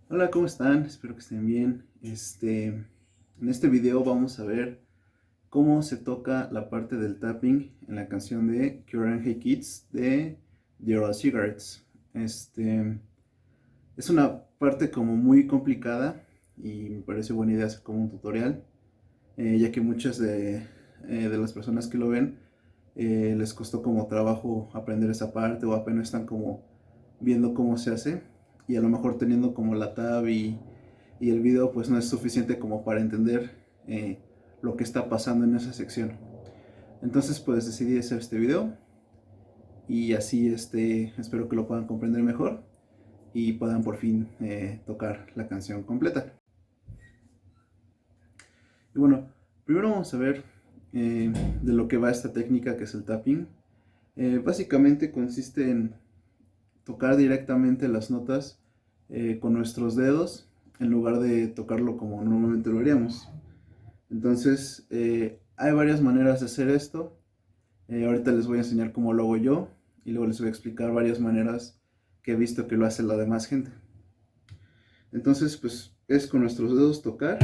Hola, ¿cómo están? Espero que estén bien. En este video vamos a ver cómo se toca la parte del tapping en la canción de Cure and Hey Kids de The Oral Cigarettes. Es una parte como muy complicada y me parece buena idea hacer como un tutorial, ya que muchas de las personas que lo ven les costó como trabajo aprender esa parte o apenas están como viendo cómo se hace y a lo mejor teniendo como la tab y el video pues no es suficiente como para entender lo que está pasando en esa sección. Entonces pues decidí hacer este video y así espero que lo puedan comprender mejor y puedan por fin tocar la canción completa. Y bueno, primero vamos a ver de lo que va esta técnica que es el tapping. Básicamente consiste en tocar directamente las notas con nuestros dedos en lugar de tocarlo como normalmente lo haríamos. Entonces, hay varias maneras de hacer esto. Ahorita les voy a enseñar cómo lo hago yo y luego les voy a explicar varias maneras que he visto que lo hace la demás gente. Entonces, pues es con nuestros dedos tocar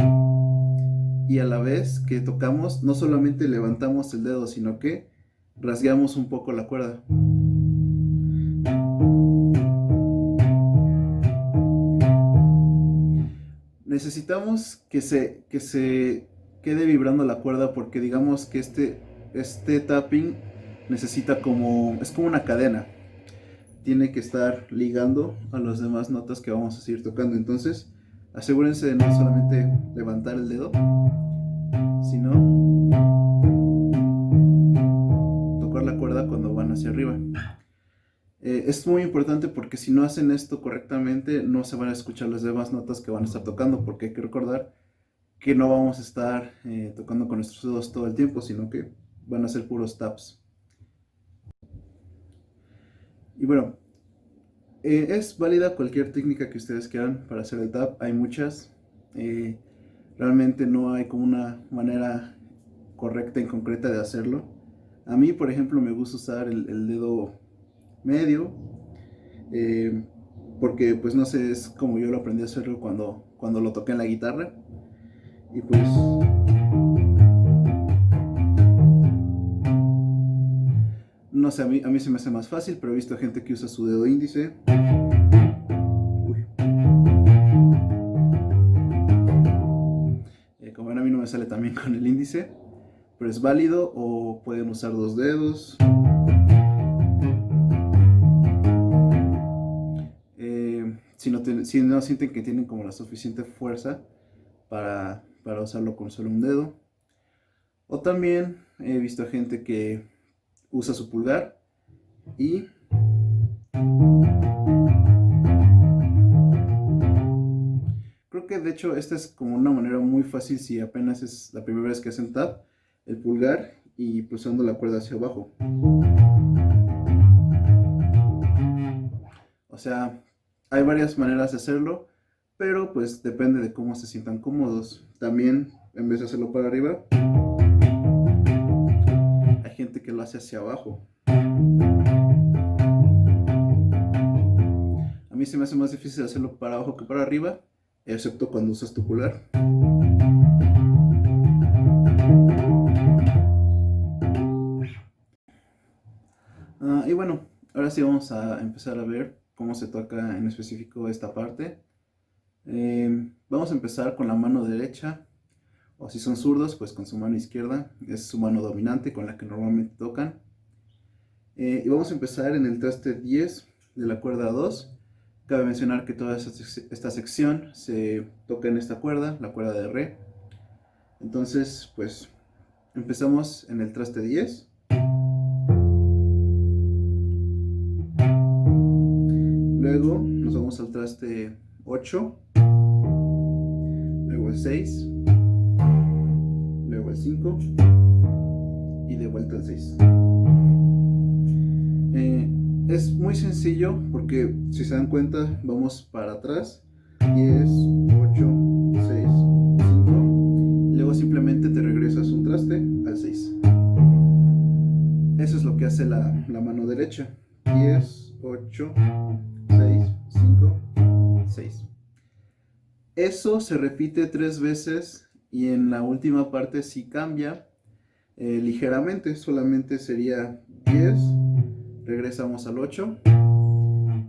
y a la vez que tocamos, no solamente levantamos el dedo, sino que rasgueamos un poco la cuerda. Necesitamos que se quede vibrando la cuerda porque digamos que este tapping necesita como, es como una cadena. Tiene que estar ligando a las demás notas que vamos a seguir tocando. Entonces, asegúrense de no solamente levantar el dedo, sino tocar la cuerda cuando van hacia arriba. Es muy importante porque si no hacen esto correctamente, no se van a escuchar las demás notas que van a estar tocando, porque hay que recordar que no vamos a estar tocando con nuestros dedos todo el tiempo, sino que van a ser puros taps. Y bueno, es válida cualquier técnica que ustedes quieran para hacer el tap, hay muchas. Realmente no hay como una manera correcta y concreta de hacerlo. A mí, por ejemplo, me gusta usar el dedo medio, eh, porque pues no sé, es como yo lo aprendí a hacerlo cuando lo toqué en la guitarra. Y pues no sé, a mí se me hace más fácil, pero he visto gente que usa su dedo índice. Uy. Como ven, a mí no me sale también con el índice, pero es válido, o pueden usar dos dedos. Si no sienten que tienen como la suficiente fuerza para usarlo con solo un dedo. O también he visto gente que usa su pulgar y creo que de hecho esta es como una manera muy fácil si apenas es la primera vez que hacen tap, el pulgar y pulsando la cuerda hacia abajo. O sea, hay varias maneras de hacerlo, pero pues depende de cómo se sientan cómodos. También, en vez de hacerlo para arriba, hay gente que lo hace hacia abajo. A mí se me hace más difícil hacerlo para abajo que para arriba, excepto cuando usas tu pulgar. Y bueno, ahora sí vamos a empezar a ver cómo se toca en específico esta parte. Vamos a empezar con la mano derecha, o si son zurdos, pues con su mano izquierda, es su mano dominante con la que normalmente tocan. Y vamos a empezar en el traste 10 de la cuerda 2. Cabe mencionar que toda esta sección se toca en esta cuerda, la cuerda de re. Entonces, pues empezamos en el traste 10. Luego nos vamos al traste 8. Luego el 6. Luego el 5. Y de vuelta al 6. Es muy sencillo porque si se dan cuenta vamos para atrás, 10, 8, 6, 5, y luego simplemente te regresas un traste al 6. Eso es lo que hace la mano derecha, 10, 8, 6, 5, 6. Eso se repite 3 veces y en la última parte sí cambia ligeramente, solamente sería 10, regresamos al 8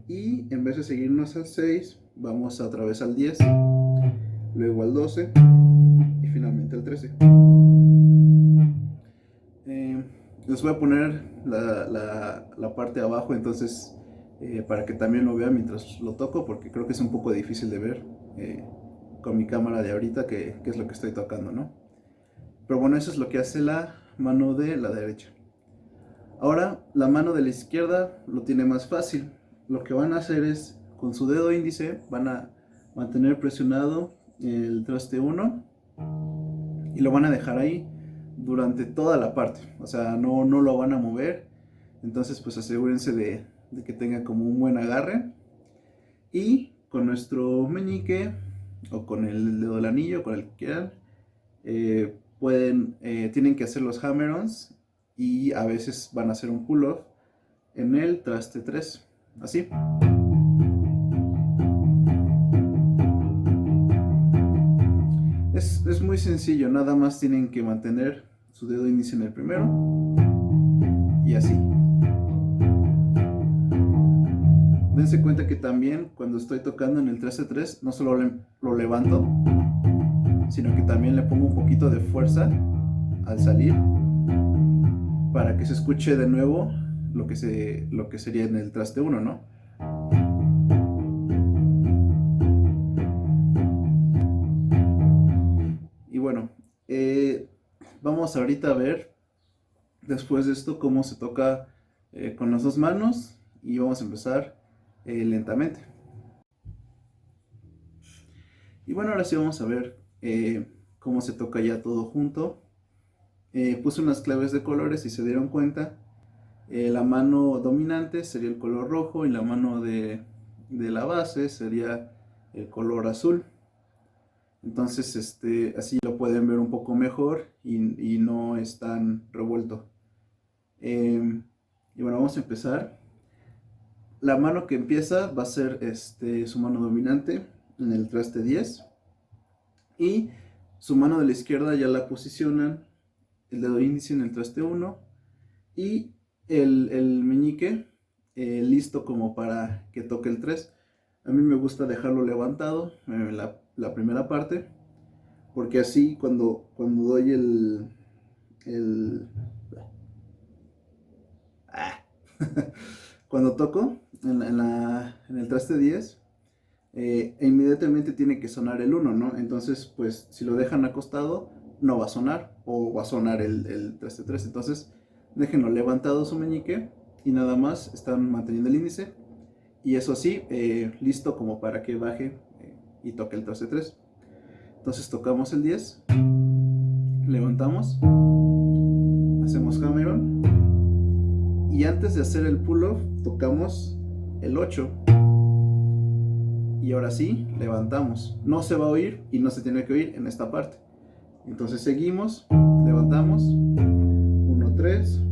y en vez de seguirnos al 6, vamos otra vez al 10, luego al 12 y finalmente al 13. Les voy a poner la parte de abajo entonces para que también lo vean mientras lo toco, porque creo que es un poco difícil de ver con mi cámara de ahorita que es lo que estoy tocando, ¿no? Pero bueno, eso es lo que hace la mano de la derecha. Ahora la mano de la izquierda lo tiene más fácil. Lo que van a hacer es, con su dedo índice, van a mantener presionado el traste 1 y lo van a dejar ahí durante toda la parte. O sea, no lo van a mover. Entonces pues asegúrense de que tenga como un buen agarre. Y con nuestro meñique o con el dedo del anillo, con el que quieran, tienen que hacer los hammer-ons y a veces van a hacer un pull-off en el traste 3, así. Es muy sencillo, nada más tienen que mantener su dedo índice en el primero y así. Dense cuenta que también cuando estoy tocando en el traste 3 no solo lo levanto, sino que también le pongo un poquito de fuerza al salir para que se escuche de nuevo lo que sería en el traste 1, ¿no? Y bueno, vamos ahorita a ver después de esto cómo se toca con las dos manos y vamos a empezar lentamente. Y bueno, ahora sí vamos a ver cómo se toca ya todo junto. Puse unas claves de colores, si se dieron cuenta. La mano dominante sería el color rojo y la mano de la base sería el color azul. Entonces así lo pueden ver un poco mejor y no es tan revuelto. Y bueno, vamos a empezar. La mano que empieza va a ser su mano dominante en el traste 10 y su mano de la izquierda ya la posicionan el dedo índice en el traste 1 y el meñique listo como para que toque el 3. A mí me gusta dejarlo levantado en la primera parte, porque así cuando doy cuando toco en el traste 10, inmediatamente tiene que sonar el 1, ¿no? Entonces, pues, si lo dejan acostado, no va a sonar, o va a sonar el traste 3. Entonces, déjenlo levantado su meñique y nada más están manteniendo el índice. Y eso sí, listo como para que baje y toque el traste 3. Entonces, tocamos el 10, levantamos, hacemos hammer-on. Y antes de hacer el pull-off, tocamos el 8. Y ahora sí, levantamos. No se va a oír y no se tiene que oír en esta parte. Entonces seguimos, levantamos, 1, 3.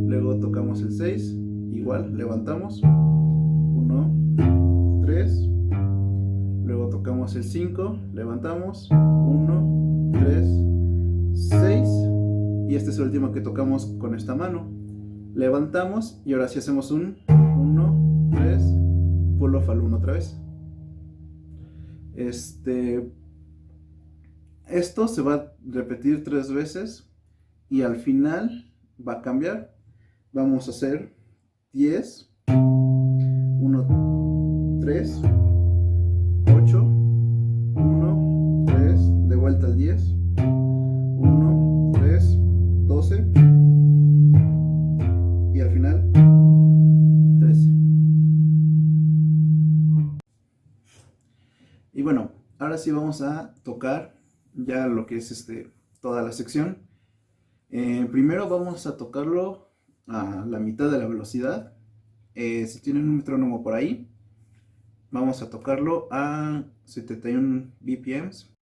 Luego tocamos el 6, igual, levantamos, 1, 3. Luego tocamos el 5, levantamos, 1, 3, 6. Y este es el último que tocamos con esta mano. Levantamos y ahora sí hacemos un 1, 3, pull-off al 1 otra vez. Esto se va a repetir 3 veces y al final va a cambiar. Vamos a hacer 10, 1, 3, 8, 1, 3, de vuelta al 10, 1, 3, 12 y al final 13. Y bueno, ahora sí vamos a tocar ya lo que es toda la sección. Primero vamos a tocarlo a la mitad de la velocidad. Si tienen un metrónomo por ahí, vamos a tocarlo a 71 BPMs.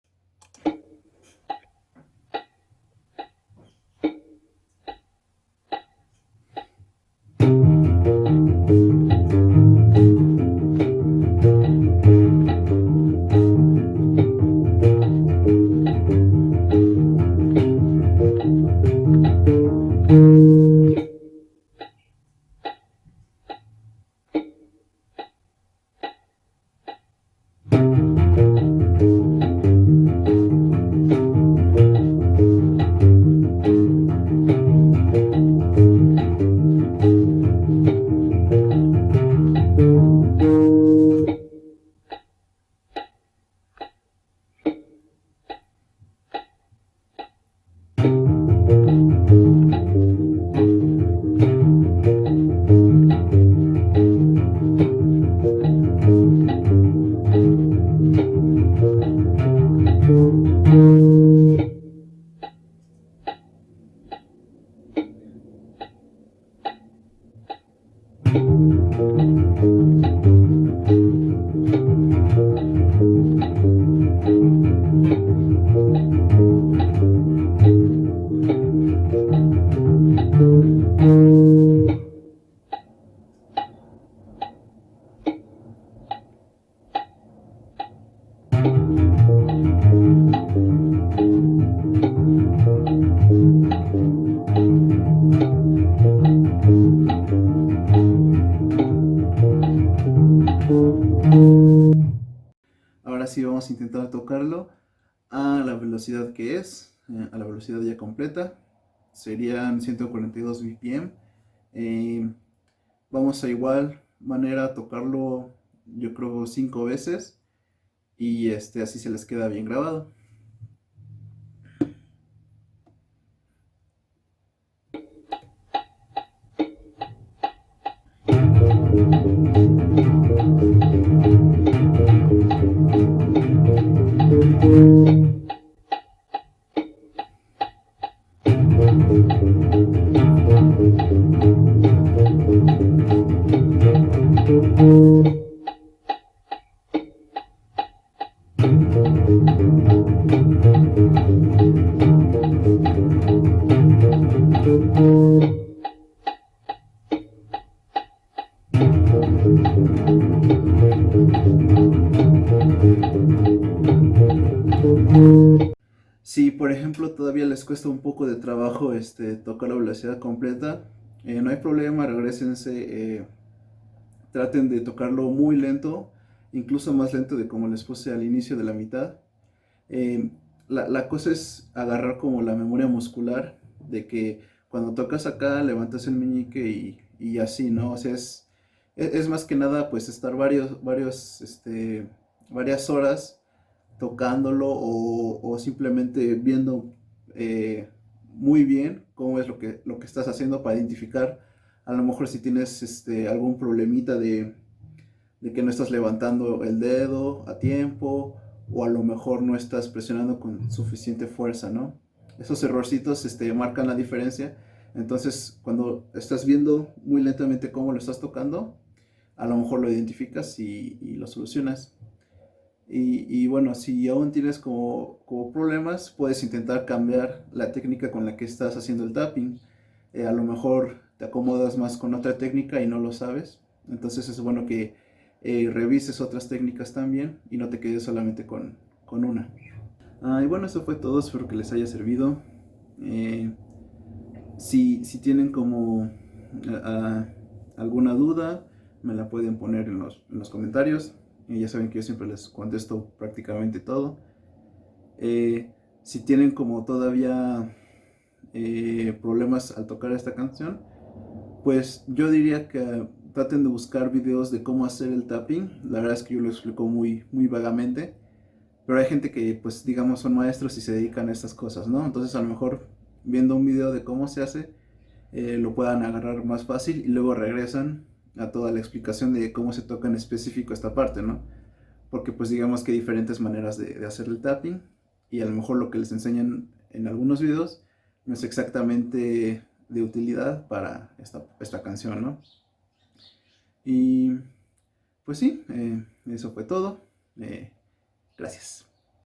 vamos a intentar tocarlo a la velocidad que es, a la velocidad ya completa, serían 142 BPM. Vamos a igual manera tocarlo, yo creo 5 veces, y así se les queda bien grabado. Si por ejemplo todavía les cuesta un poco de trabajo tocar la velocidad completa, no hay problema, regresense, traten de tocarlo muy lento, incluso más lento de como les puse al inicio de la mitad. Eh, la cosa es agarrar como la memoria muscular de que cuando tocas acá levantas el meñique y así, ¿no? O sea, es más que nada pues estar varias horas tocándolo o simplemente viendo muy bien cómo es lo que estás haciendo para identificar a lo mejor si tienes algún problemita de que no estás levantando el dedo a tiempo o a lo mejor no estás presionando con suficiente fuerza, ¿no? Esos errorcitos marcan la diferencia. Entonces, cuando estás viendo muy lentamente cómo lo estás tocando, a lo mejor lo identificas y lo solucionas. Y bueno, si aún tienes como problemas, puedes intentar cambiar la técnica con la que estás haciendo el tapping. A lo mejor te acomodas más con otra técnica y no lo sabes. Entonces es bueno que revises otras técnicas también y no te quedes solamente con una. Y bueno, eso fue todo. Espero que les haya servido. Eh, si tienen como ah, alguna duda, me la pueden poner en los comentarios. Ya saben que yo siempre les contesto prácticamente todo. Si tienen como todavía problemas al tocar esta canción, pues yo diría que traten de buscar videos de cómo hacer el tapping. La verdad es que yo lo explico muy vagamente. Pero hay gente que, pues, digamos, son maestros y se dedican a estas cosas, ¿no? Entonces, a lo mejor, viendo un video de cómo se hace, lo puedan agarrar más fácil y luego regresan a toda la explicación de cómo se toca en específico esta parte, ¿no? Porque, pues, digamos que hay diferentes maneras de hacer el tapping y a lo mejor lo que les enseñan en algunos videos no es exactamente de utilidad para esta canción, ¿no? Y, pues sí, eso fue todo. Gracias.